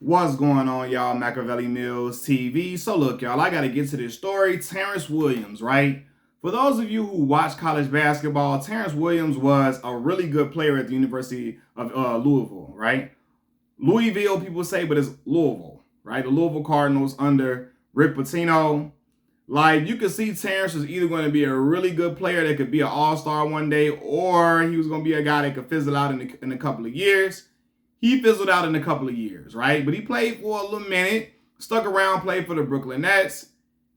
What's going on, y'all? Machiavelli Mills TV. So look, y'all, I got to get to this story. Terrence Williams, right? For those of you who watch college basketball, Terrence Williams was a really good player at the University of Louisville, right? Louisville, people say, but it's Louisville, right? The Louisville Cardinals under Rick Pitino. Like, you could see Terrence was either going to be a really good player that could be an all-star one day, or he was going to be a guy that could fizzle out in a couple of years. He fizzled out in a couple of years, right? But he played for a little minute, stuck around, played for the Brooklyn Nets.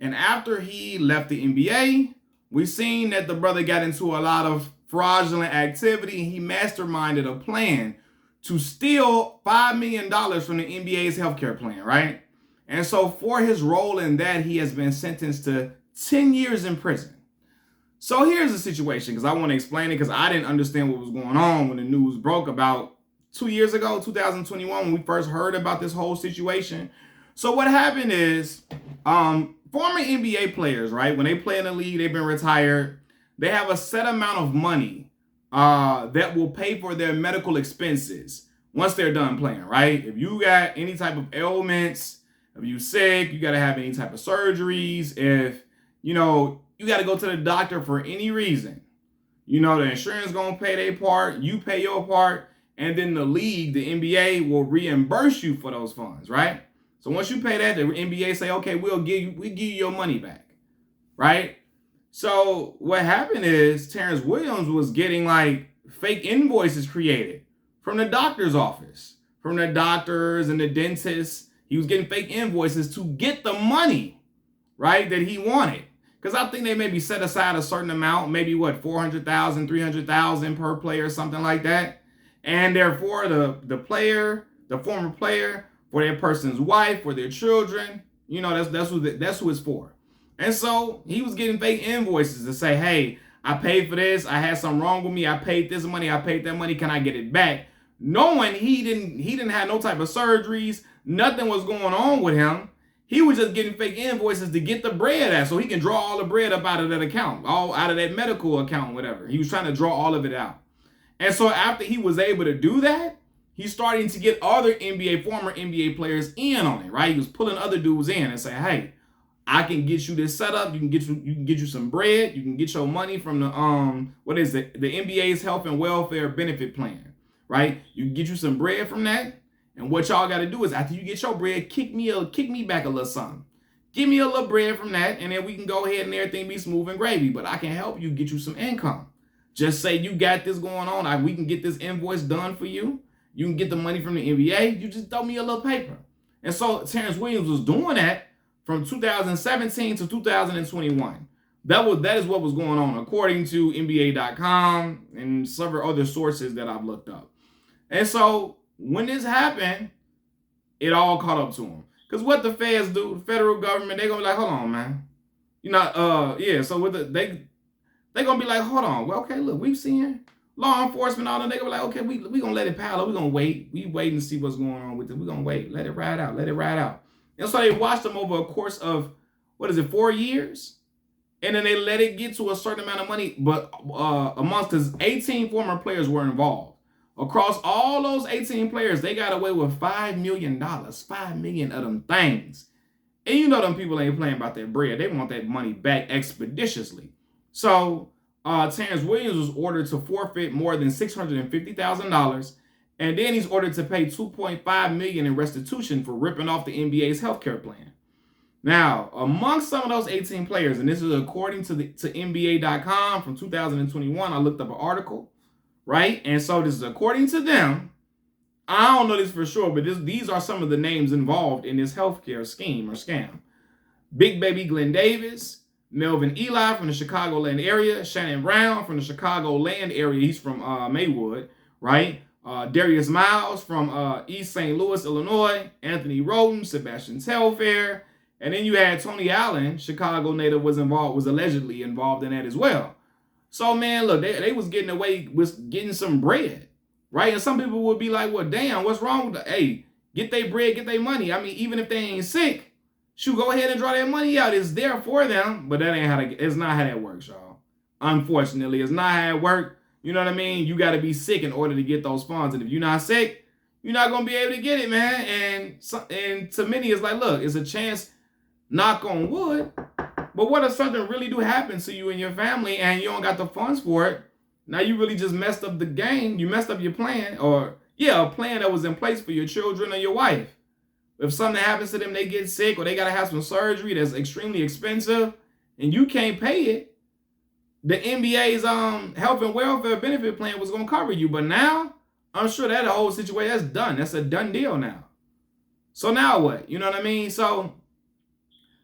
And after he left the NBA, we seen that the brother got into a lot of fraudulent activity. He masterminded a plan to steal $5 million from the NBA's healthcare plan, right? And so for his role in that, he has been sentenced to 10 years in prison. So here's the situation, because I want to explain it, because I didn't understand what was going on when the news broke about 2 years ago, 2021, when we first heard about this whole situation. So what happened is, former NBA players, right, when they play in the league, they've been retired, they have a set amount of money that will pay for their medical expenses once they're done playing, right? If you got any type of ailments, if you sick, you got to have any type of surgeries, if, you got to go to the doctor for any reason, the insurance going to pay their part, you pay your part, and then the league, the NBA, will reimburse you for those funds, right? So once you pay that, the NBA say, okay, we give you your money back, right? So what happened is Terrence Williams was getting like fake invoices created from the doctor's office, from the doctors and the dentists. He was getting fake invoices to get the money, right, that he wanted. Because I think they maybe set aside a certain amount, maybe what, 400,000, 300,000 per player, something like that. And therefore, the player, the former player, for their person's wife, for their children, that's who it's for. And so he was getting fake invoices to say, hey, I paid for this, I had something wrong with me, I paid this money, I paid that money, can I get it back? Knowing he didn't have no type of surgeries, nothing was going on with him. He was just getting fake invoices to get the bread out so he can draw all the bread up out of that account, all out of that medical account, whatever. He was trying to draw all of it out. And so after he was able to do that, he's starting to get other former NBA players in on it, right? He was pulling other dudes in and saying, hey, I can get you this setup. You can get you some bread. You can get your money from the the NBA's health and welfare benefit plan, right? You can get you some bread from that. And what y'all got to do is after you get your bread, kick me back a little something. Give me a little bread from that, and then we can go ahead and everything be smooth and gravy. But I can help you get you some income. Just say you got this going on. We can get this invoice done for you. You can get the money from the NBA. You just throw me a little paper. And so Terrence Williams was doing that from 2017 to 2021. That is what was going on, according to NBA.com and several other sources that I've looked up. And so when this happened, it all caught up to him. Because what the feds do, the federal government, they're going to be like, hold on, man. So with they're going to be like, hold on. Well, okay, look, we've seen law enforcement, all that. They're going to be like, okay, we going to let it pile up. We're going to wait. We wait and see what's going on with it. We're going to wait. Let it ride out. And so they watched them over a course of, 4 years? And then they let it get to a certain amount of money. But amongst us, 18 former players were involved. Across all those 18 players, they got away with $5 million. 5 million of them things. And them people ain't playing about their bread. They want that money back expeditiously. So Terrence Williams was ordered to forfeit more than $650,000. And then he's ordered to pay $2.5 million in restitution for ripping off the NBA's healthcare plan. Now, amongst some of those 18 players, and this is according to NBA.com from 2021, I looked up an article, right? And so this is according to them. I don't know this for sure, but these are some of the names involved in this healthcare scheme or scam. Big Baby Glenn Davis, Melvin Eli from the Chicagoland area, Shannon Brown from the Chicagoland area. He's from Maywood, right? Darius Miles from East St. Louis, Illinois. Anthony Roden, Sebastian Telfair. And then you had Tony Allen, Chicago native, was allegedly involved in that as well. So, man, look, they was getting away with getting some bread, right? And some people would be like, well, damn, what's wrong with hey, get their bread, get their money. I mean, even if they ain't sick, shoot, go ahead and draw their money out. It's there for them, but it's not how that works, y'all. Unfortunately, it's not how it works. You know what I mean? You got to be sick in order to get those funds. And if you're not sick, you're not gonna be able to get it, man. And to many, it's like, look, it's a chance. Knock on wood. But what if something really do happen to you and your family, and you don't got the funds for it? Now you really just messed up the game. You messed up your plan, or yeah, a plan that was in place for your children or your wife. If something happens to them, they get sick or they gotta have some surgery that's extremely expensive, and you can't pay it, the NBA's health and welfare benefit plan was gonna cover you. But now, I'm sure that whole situation that's done. That's a done deal now. So now what? You know what I mean? So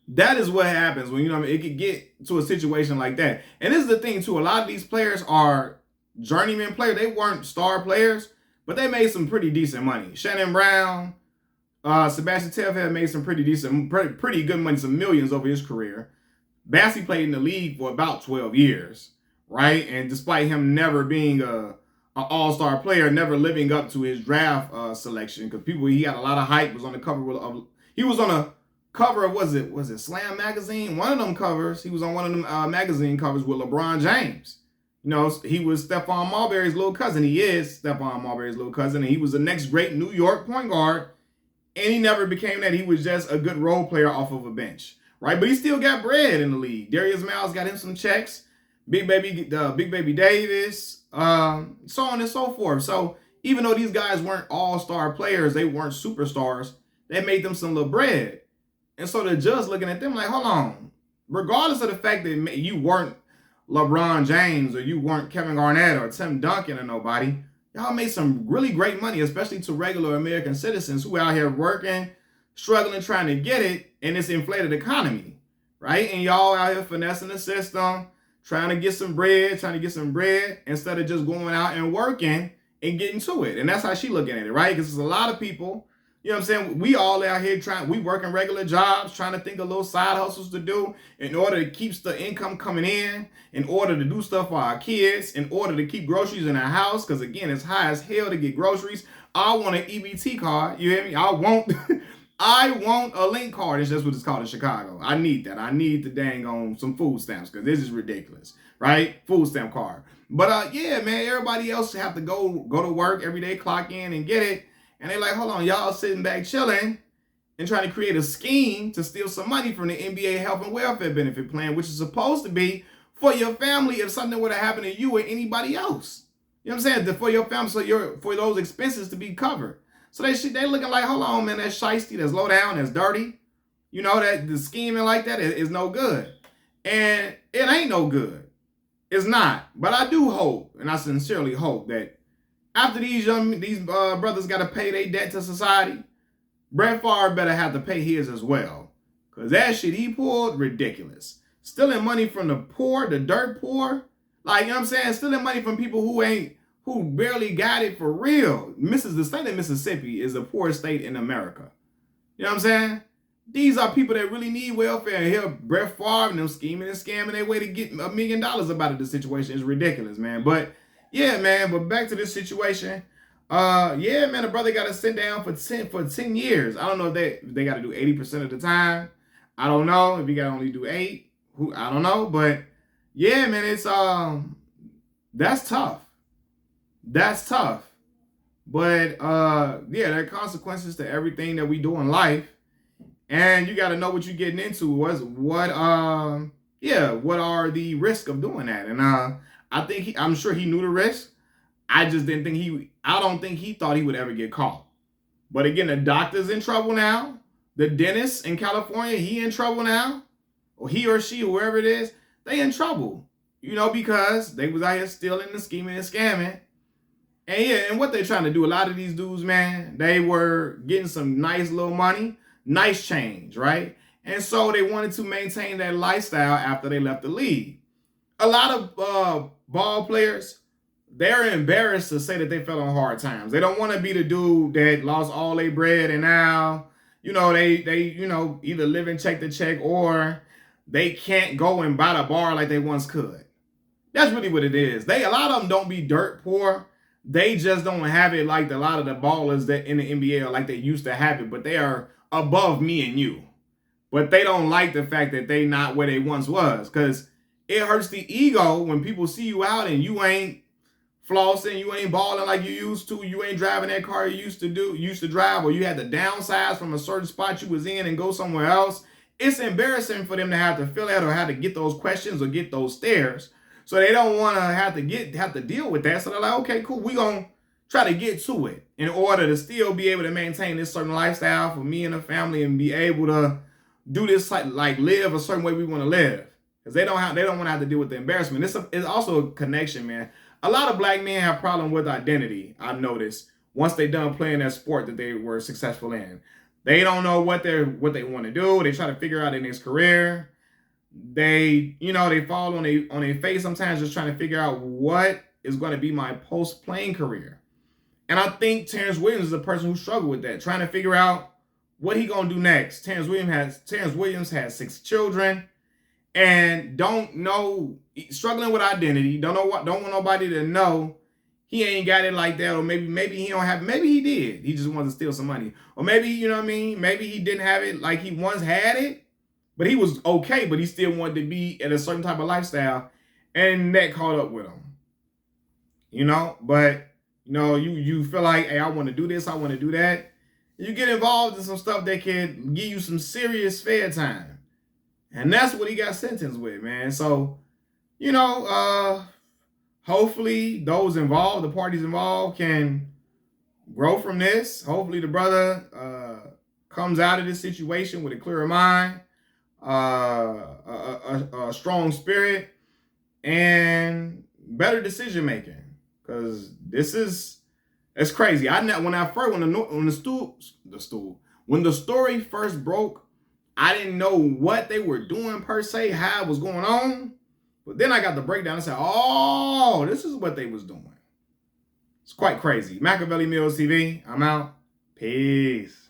that is what happens when, you know what I mean, it could get to a situation like that. And this is the thing too. A lot of these players are journeyman players. They weren't star players, but they made some pretty decent money. Shannon Brown, Sebastian Telfair made some pretty decent, pretty good money, some millions over his career. Bassey played in the league for about 12 years, right? And despite him never being an all-star player, never living up to his draft selection, because he had a lot of hype. Was on the cover of, he was on a cover of, was it Slam magazine? One of them covers. He was on one of them magazine covers with LeBron James. You know, he was Stephon Marbury's little cousin. He is Stephon Marbury's little cousin, and he was the next great New York point guard. And he never became that. He was just a good role player off of a bench, right? But he still got bread in the league. Darius Miles got him some checks. Big Baby Davis, so on and so forth. So even though these guys weren't all-star players, they weren't superstars, they made them some little bread. And so the judge looking at them like, hold on. Regardless of the fact that you weren't LeBron James or you weren't Kevin Garnett or Tim Duncan or nobody, y'all made some really great money, especially to regular American citizens who out here working, struggling, trying to get it in this inflated economy, right? And y'all out here finessing the system, trying to get some bread, instead of just going out and working and getting to it. And that's how she looking at it, right? Because there's a lot of people, you know what I'm saying? We all out here we working regular jobs, trying to think of little side hustles to do in order to keep the income coming in order to do stuff for our kids, in order to keep groceries in our house. Because again, it's high as hell to get groceries. I want an EBT card. You hear me? I want a link card. It's just what it's called in Chicago. I need that. I need the dang on some food stamps because this is ridiculous, right? Food stamp card. But yeah, man, everybody else have to go to work every day, clock in and get it. And they're like, hold on, y'all sitting back chilling and trying to create a scheme to steal some money from the NBA health and welfare benefit plan, which is supposed to be for your family if something would have happened to you or anybody else. You know what I'm saying? For your family, so for those expenses to be covered. So they looking like, hold on, man, that's shiesty, that's low down, that's dirty. You know, that the scheming like that is no good. And it ain't no good. It's not. But I do hope, and I sincerely hope that after these brothers got to pay their debt to society, Brett Favre better have to pay his as well. Because that shit he pulled, ridiculous. Stealing money from the poor, the dirt poor. Like, you know what I'm saying? Stealing money from people who barely got it for real. The state of Mississippi is the poorest state in America. You know what I'm saying? These are people that really need welfare. And here, Brett Favre and them scheming and scamming their way to get $1 million out of the situation is ridiculous, man. But yeah, man, but back to this situation. Yeah, man, the brother got to sit down for 10 years. I don't know if they got to do 80% of the time. I don't know if he got to only do 8. I don't know, but yeah, man, it's that's tough. That's tough. But yeah, there are consequences to everything that we do in life, and you got to know what you're getting into. What are the risks of doing that? And I'm sure he knew the risk. I just didn't think I don't think he thought he would ever get caught. But again, the doctor's in trouble now. The dentist in California, he in trouble now. Or he or she, whoever it is, they in trouble. You know, because they was out here stealing and scheming and scamming. And yeah, and what they're trying to do, a lot of these dudes, man, they were getting some nice little money, nice change, right? And so they wanted to maintain that lifestyle after they left the league. A lot of ball players, they're embarrassed to say that they fell on hard times. They don't want to be the dude that lost all their bread and now, you know, they either living check to check or they can't go and buy the bar like they once could. That's really what it is. A lot of them don't be dirt poor. They just don't have it like a lot of the ballers that in the NBA are like they used to have it, but they are above me and you. But they don't like the fact that they not where they once was, because it hurts the ego when people see you out and you ain't flossing, you ain't balling like you used to, you ain't driving that car you used to drive, or you had to downsize from a certain spot you was in and go somewhere else. It's embarrassing for them to have to fill that or have to get those questions or get those stares. So they don't want to have to deal with that. So they're like, okay, cool, we gonna try to get to it in order to still be able to maintain this certain lifestyle for me and the family and be able to do this like live a certain way we want to live. Because they don't want to have to deal with the embarrassment. It's also a connection, man. A lot of black men have problem with identity, I've noticed, once they done playing that sport that they were successful in. They don't know what they want to do. They try to figure out in his career. They fall on a face sometimes just trying to figure out what is going to be my post-playing career. And I think Terrence Williams is a person who struggled with that, trying to figure out what he gonna do next. Terrence Williams has 6 children and struggling with identity. Don't want nobody to know he ain't got it like that, or maybe he don't have. Maybe he did. He just wanted to steal some money, or maybe maybe he didn't have it like he once had it, but he was okay. But he still wanted to be at a certain type of lifestyle, and that caught up with him. But you feel like, hey, I want to do this, I want to do that. You get involved in some stuff that can give you some serious fair time. And that's what he got sentenced with, man. So, hopefully those involved, the parties involved, can grow from this. Hopefully the brother comes out of this situation with a clearer mind, a strong spirit, and better decision making. Because it's crazy. When the story first broke, I didn't know what they were doing per se, how it was going on. But then I got the breakdown and said, oh, this is what they was doing. It's quite crazy. Machiavelli Mills TV, I'm out. Peace.